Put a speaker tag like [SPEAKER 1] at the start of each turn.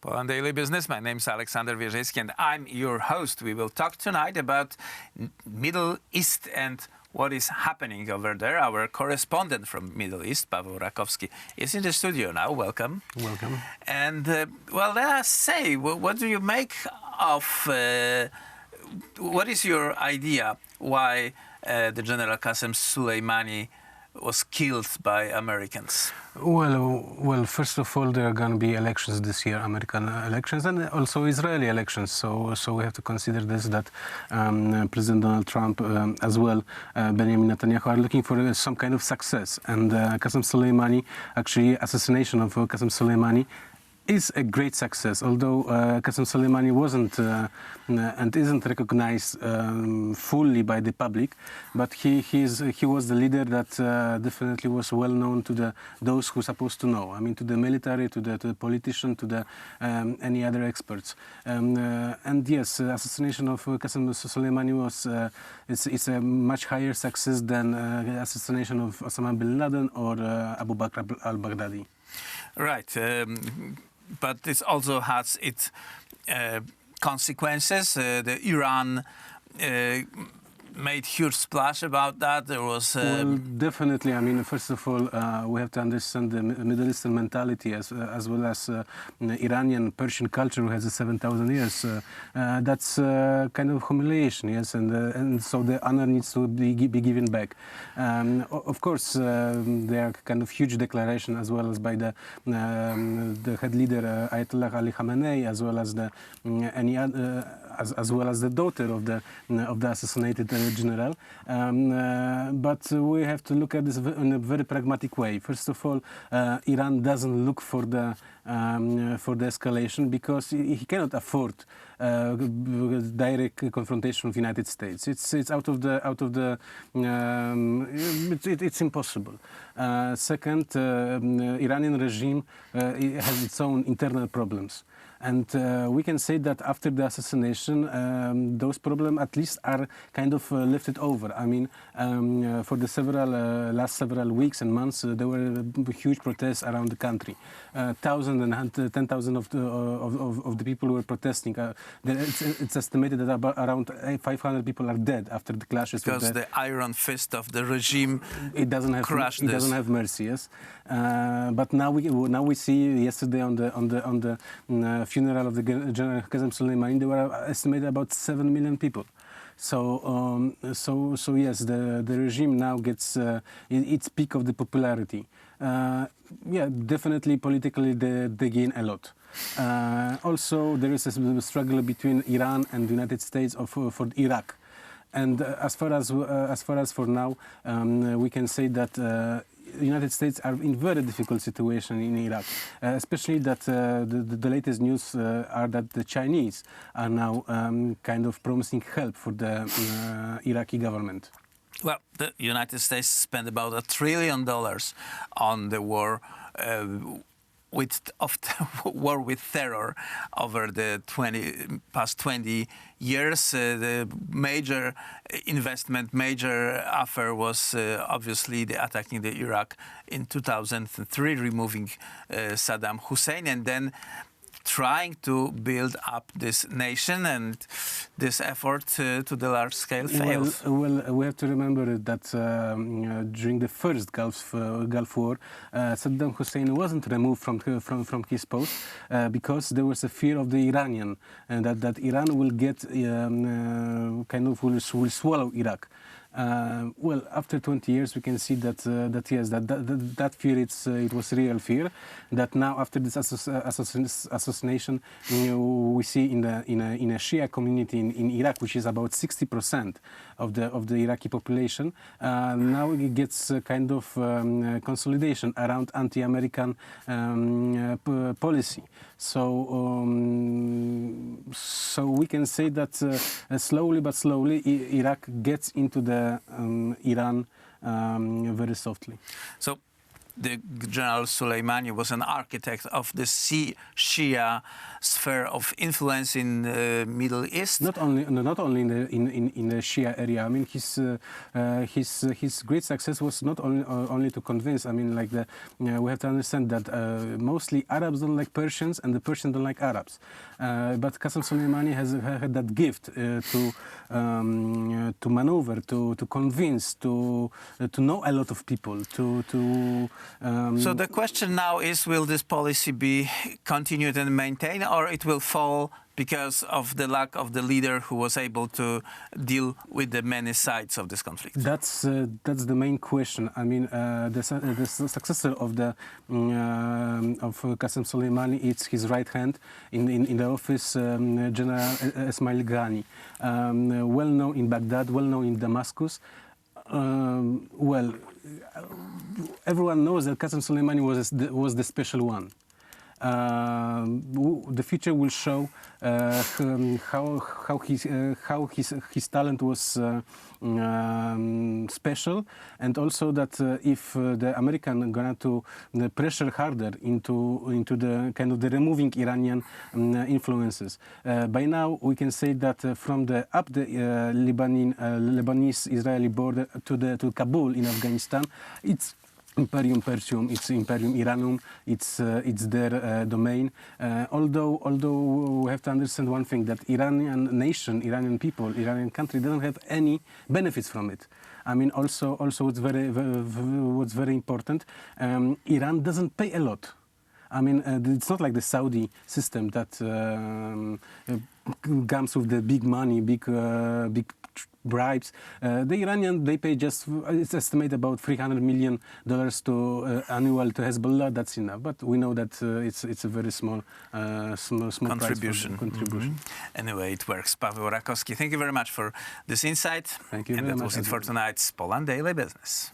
[SPEAKER 1] Poland Daily Business. My name is Alexander Wierzejski and I'm your host. We will talk tonight about Middle East and what is happening over there. Our correspondent from Middle East, Paweł Rakowski, is in the studio now. Welcome.
[SPEAKER 2] Welcome.
[SPEAKER 1] And, well, let us say, what do you make of, what is your idea why the General Qasem Soleimani was killed by Americans?
[SPEAKER 2] Well, first of all, there are going to be elections this year, American elections, and also Israeli elections. So we have to consider this, that President Donald Trump, as well, Benjamin Netanyahu, are looking for some kind of success. And Qasem Soleimani, actually, assassination of Qasem Soleimani is a great success, although Qasem Soleimani wasn't and isn't recognized fully by the public, but he was the leader that definitely was well known to those who are supposed to know. I mean, to the military, to the politician, to the any other experts. And yes, assassination of Qasem Soleimani was it's a much higher success than assassination of Osama bin Laden or Abu Bakr al-Baghdadi.
[SPEAKER 1] Right. But this also has its consequences. The Iran made huge splash about that. There was
[SPEAKER 2] well, definitely. I mean, first of all, we have to understand the Middle Eastern mentality as well as Iranian Persian culture, who has 7,000 years. That's kind of humiliation, yes, and so the honor needs to be given back. Of course, there are kind of huge declaration as well as by the head leader Ayatollah Ali Khamenei, as well as the any other. As well as the daughter of the assassinated general, but we have to look at this in a very pragmatic way. First of all, Iran doesn't look for the escalation because he cannot afford direct confrontation with the United States. It's out of the it's impossible. Second, Iranian regime has its own internal problems. And we can say that after the assassination, those problems at least are kind of lifted over. I mean, for the last several weeks and months, there were huge protests around the country. 1,000 and 10,000 of the people who were protesting. It's estimated that around 500 people are dead after the clashes.
[SPEAKER 1] Because the iron fist of the regime crushed
[SPEAKER 2] it doesn't have mercy. Yes, but now we see yesterday on the funeral of the General Qasem Soleimani, there were estimated about 7 million people. So yes, the regime now gets its peak of the popularity. Yeah, definitely politically they gain a lot. Also, there is a struggle between Iran and the United States for Iraq. And as far as for now, we can say that the United States are in very difficult situation in Iraq, especially that the latest news are that the Chinese are now kind of promising help for the Iraqi government.
[SPEAKER 1] Well, the United States spent about $1 trillion on the war war with terror over the past 20 years. The major investment, major offer was obviously the attacking the Iraq in 2003, removing Saddam Hussein, and then trying to build up this nation, and this effort to the large scale failed.
[SPEAKER 2] Well, we have to remember that during the first Gulf War, Saddam Hussein wasn't removed from his post because there was a fear of the Iranian, and that Iran will get kind of will swallow Iraq. Well, after 20 years, we can see that yes, that fear it was real fear. That now, after this assassination, we see in a Shia community in Iraq, which is about 60% of the Iraqi population, now it gets kind of consolidation around anti-American policy. So we can say that slowly but slowly, Iraq gets into the Iran very softly.
[SPEAKER 1] So the General Soleimani was an architect of the Shia sphere of influence in the Middle East.
[SPEAKER 2] Not only in the Shia area. I mean, his great success was not only to convince. I mean, like we have to understand that mostly Arabs don't like Persians and the Persians don't like Arabs. But Qasem Soleimani has had that gift to maneuver, to convince, to know a lot of people.
[SPEAKER 1] So the question now is: will this policy be continued and maintained, or it will fall because of the lack of the leader who was able to deal with the many sides of this conflict?
[SPEAKER 2] That's the main question. I mean, the successor of Qasem Soleimani, it's his right hand in the office, General Ismail Ghani, well known in Baghdad, well known in Damascus. Well, everyone knows that Qasem Soleimani was the special one. The future will show how his talent was special, and also that if the American gonna to pressure harder into the kind of the removing Iranian influences. By now we can say that from the Lebanese-Israeli border to Kabul in Afghanistan, it's Imperium Persium, it's Imperium Iranum, it's their domain. Although we have to understand one thing, that Iranian nation, Iranian people, Iranian country doesn't have any benefits from it. I mean, also what's very important, Iran doesn't pay a lot. I mean, it's not like the Saudi system that comes with the big money, big bribes. The Iranian, they pay just, it's estimated about $300 million to annual to Hezbollah. That's enough. But we know that it's a very small
[SPEAKER 1] contribution.
[SPEAKER 2] Contribution.
[SPEAKER 1] Anyway, it works. Paweł Rakowski, thank you very much for this insight.
[SPEAKER 2] Thank you very
[SPEAKER 1] much. And that
[SPEAKER 2] much.
[SPEAKER 1] was it for tonight's Poland Daily Business.